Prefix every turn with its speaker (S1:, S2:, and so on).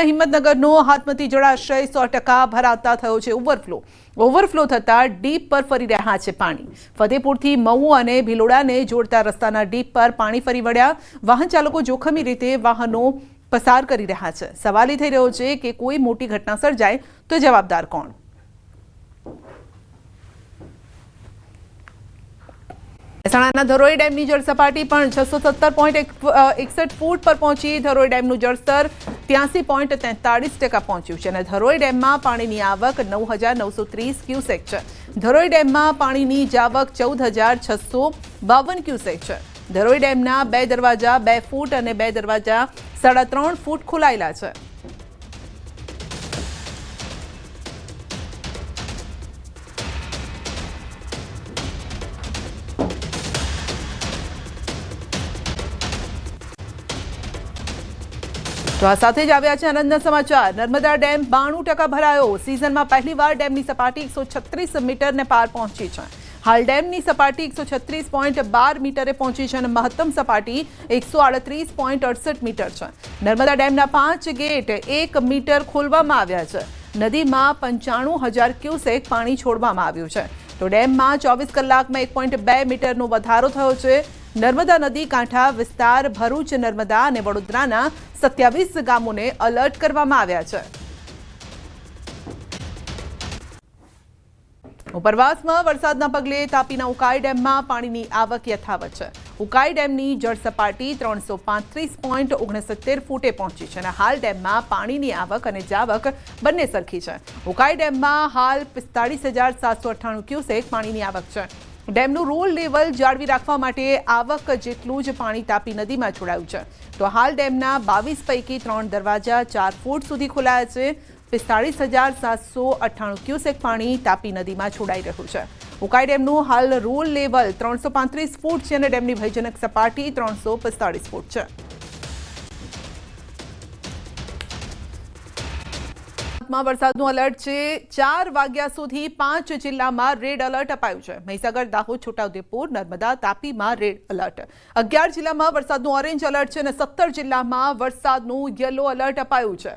S1: હિંમતનગરનો હાથમતી જળાશય 100% ભરાતા થયો છે ઓવરફ્લો થતા ડીપ પર ફરી રહ્યા છે પાણી। ફતેપુરથી મહુ અને ભિલોડાને જોડતા રસ્તાના ડીપ પર પાણી ફરી વળ્યા। વાહન ચાલકો જોખમી રીતે વાહનો પસાર કરી રહ્યા છે। સવાલ એ થઈ રહ્યો છે કે કોઈ મોટી ઘટના સર્જાય તો જવાબદાર કોણ? મહેસાણાના ધરોઈ ડેમની જળ સપાટી પણ 670.61 ફૂટ પર પહોંચી। ધરોઈ ડેમનું જળસ્તર 83.43% પહોંચ્યું છે અને ધરોઈ ડેમમાં પાણીની આવક 9,930 ક્યુસેક છે। ધરોઈ ડેમમાં પાણીની જાવક 14,652 ક્યુસેક છે। ધરોઈ ડેમના 2 દરવાજા 2 ફૂટ અને 2 દરવાજા 3.5 ફૂટ ખોલાયેલા છે। તો આ સાથે જ આવ્યા છે આનંદના સમાચાર। નર્મદા ડેમ 92% ભરાયો। સિઝનમાં પહેલીવાર ડેમની સપાટી 136 મીટરને પાર પહોંચી છે। હાલ ડેમની સપાટી 136.12 મીટરે પહોંચી છે અને મહત્તમ સપાટી 138.68 મીટર છે। નર્મદા ડેમના 5 ગેટ 1 મીટર ખોલવામાં આવ્યા છે। નદીમાં 95,000 ક્યુસેક પાણી છોડવામાં આવ્યું છે। તો ડેમમાં 24 કલાકમાં 1.2 મીટરનો વધારો થયો છે। નર્મદા નદી કાંઠા વિસ્તાર ભરૂચ, નર્મદા અને વડોદરાના 27 ગામોને એલર્ટ કરવામાં આવ્યા છે। ઉપરવાસમાં વરસાદના પગલે તાપીના ઉકાઈ ડેમમાં પાણીની આવક યથાવત છે। ઉકાઈ ડેમની જળ સપાટી 335.69 ફૂટે પહોંચી છે અને હાલ ડેમમાં પાણીની આવક અને જાવક બંને સરખી છે। ઉકાઈ ડેમમાં હાલ 45,798 ક્યુસેક પાણીની આવક છે। ડેમનું રોલ લેવલ જાળવી રાખવા માટે આવક જેટલું જ પાણી તાપી નદીમાં છોડાયું છે। તો હાલ ડેમના 22 પૈકી 3 દરવાજા 4 ફૂટ સુધી ખોલાયા છે। 45,798 ક્યુસેક પાણી તાપી નદીમાં છોડાઈ રહ્યું છે। ઉકાઈ ડેમનું હાલ રોલ લેવલ 335 ફૂટ છે અને ડેમની ભયજનક સપાટી 345 ફૂટ છે। વરસાદનું એલર્ટ છે। 4 વાગ્યા સુધી 5 જિલ્લામાં રેડ એલર્ટ અપાયું છે। મહીસાગર, દાહોદ, છોટાઉદેપુર, નર્મદા, તાપીમાં રેડ એલર્ટ। 11 જિલ્લામાં વરસાદનું ઓરેન્જ એલર્ટ છે અને 17 જિલ્લામાં વરસાદનું યલો એલર્ટ અપાયું છે।